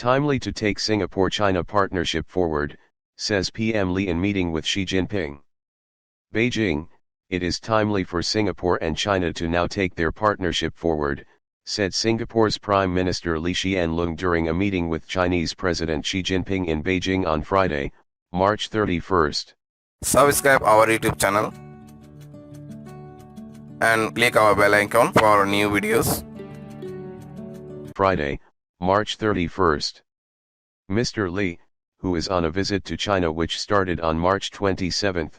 Timely to take Singapore-China partnership forward, says PM Li in meeting with Xi Jinping. Beijing, it is timely for Singapore and China to now take their partnership forward, said Singapore's Prime Minister Lee Hsien Loong during a meeting with Chinese President Xi Jinping in Beijing on Friday, March 31st. Subscribe our YouTube channel and click our bell icon for new videos. Friday, March 31st. Mr. Lee, who is on a visit to China which started on March 27,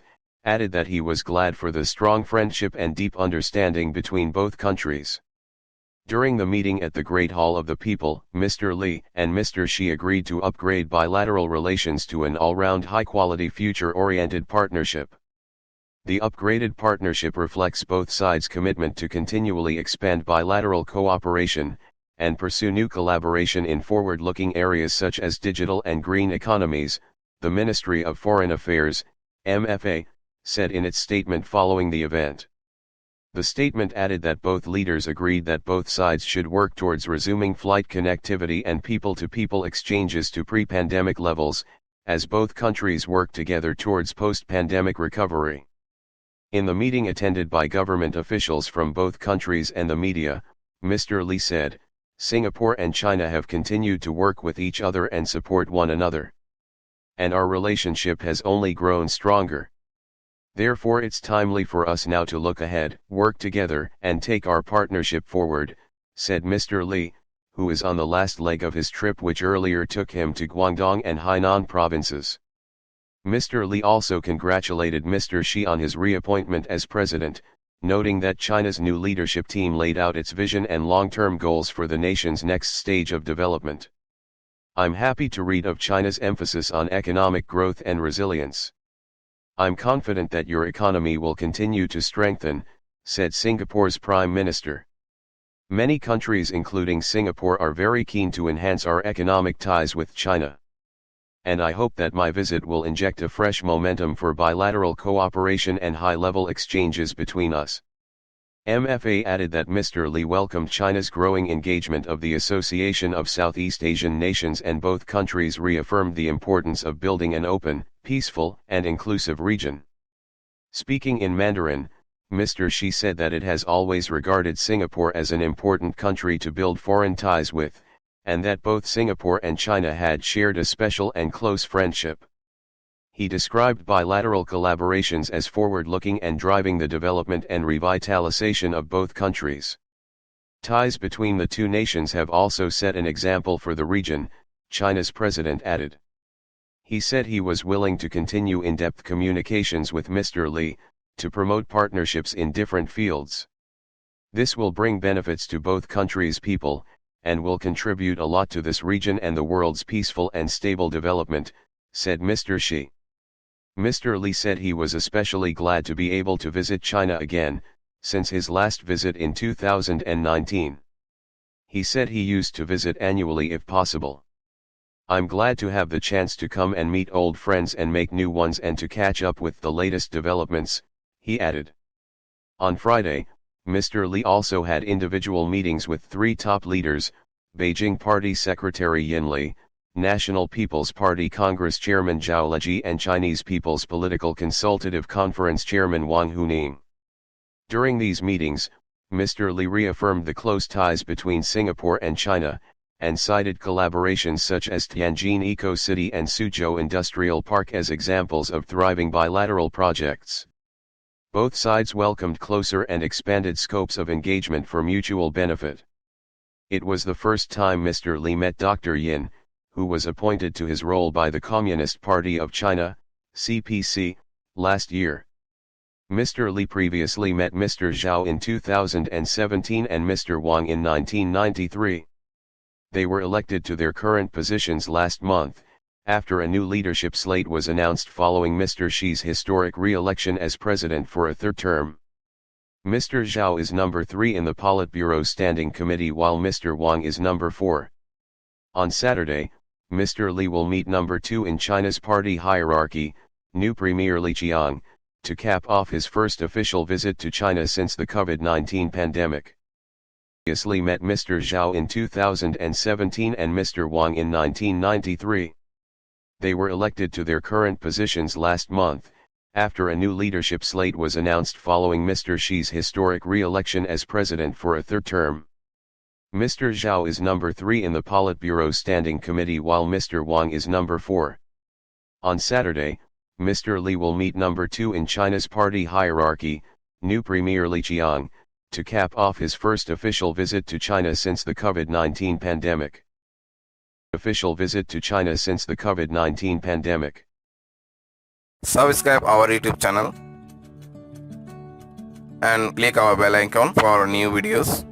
added that he was glad for the strong friendship and deep understanding between both countries. During the meeting at the Great Hall of the People, Mr. Lee and Mr. Xi agreed to upgrade bilateral relations to an all-round high-quality future-oriented partnership. The upgraded partnership reflects both sides' commitment to continually expand bilateral cooperation, and pursue new collaboration in forward-looking areas such as digital and green economies, the Ministry of Foreign Affairs, MFA, said in its statement following the event. The statement added that both leaders agreed that both sides should work towards resuming flight connectivity and people-to-people exchanges to pre-pandemic levels, as both countries work together towards post-pandemic recovery. In the meeting attended by government officials from both countries and the media, Mr. Lee said, "Singapore and China have continued to work with each other and support one another. And our relationship has only grown stronger. Therefore it's timely for us now to look ahead, work together, and take our partnership forward," said Mr. Lee, who is on the last leg of his trip which earlier took him to Guangdong and Hainan provinces. Mr. Lee also congratulated Mr. Xi on his reappointment as president, noting that China's new leadership team laid out its vision and long-term goals for the nation's next stage of development. "I'm happy to read of China's emphasis on economic growth and resilience. I'm confident that your economy will continue to strengthen," said Singapore's Prime Minister. "Many countries including Singapore are very keen to enhance our economic ties with China. And I hope that my visit will inject a fresh momentum for bilateral cooperation and high-level exchanges between us." MFA added that Mr. Lee welcomed China's growing engagement of the Association of Southeast Asian Nations and both countries reaffirmed the importance of building an open, peaceful, and inclusive region. Speaking in Mandarin, Mr. Xi said that it has always regarded Singapore as an important country to build foreign ties with, and that both Singapore and China had shared a special and close friendship. He described bilateral collaborations as forward-looking and driving the development and revitalization of both countries. Ties between the two nations have also set an example for the region, China's president added. He said he was willing to continue in-depth communications with Mr. Lee, to promote partnerships in different fields. This will bring benefits to both countries' people, and will contribute a lot to this region and the world's peaceful and stable development, said Mr. Xi. Mr. Lee said he was especially glad to be able to visit China again, since his last visit in 2019. He said he used to visit annually if possible. "I'm glad to have the chance to come and meet old friends and make new ones and to catch up with the latest developments," he added. On Friday, Mr. Lee also had individual meetings with three top leaders, Beijing Party Secretary Yin Li, National People's Party Congress Chairman Zhao Leji and Chinese People's Political Consultative Conference Chairman Wang Huning. During these meetings, Mr. Lee reaffirmed the close ties between Singapore and China, and cited collaborations such as Tianjin Eco-City and Suzhou Industrial Park as examples of thriving bilateral projects. Both sides welcomed closer and expanded scopes of engagement for mutual benefit. It was the first time Mr. Lee met Dr. Yin, who was appointed to his role by the Communist Party of China, CPC, last year. Mr. Lee previously met Mr. Zhao in 2017 and Mr. Wang in 1993. They were elected to their current positions last month, after a new leadership slate was announced following Mr. Xi's historic re-election as president for a third term. Mr. Zhao is number 3 in the Politburo Standing Committee while Mr. Wang is number 4. On Saturday, Mr. Lee will meet number 2 in China's party hierarchy, new Premier Li Qiang, to cap off his first official visit to China since the COVID-19 pandemic. previously met Mr. Zhao in 2017 and Mr. Wang in 1993. They were elected to their current positions last month, after a new leadership slate was announced following Mr. Xi's historic re-election as president for a third term. Mr. Zhao is number 3 in the Politburo Standing Committee while Mr. Wang is number 4. On Saturday, Mr. Li will meet number 2 in China's party hierarchy, new Premier Li Qiang, to cap off his first official visit to China since the COVID-19 pandemic. Official visit to China since the COVID-19 pandemic. Subscribe our YouTube channel and click our bell icon for new videos.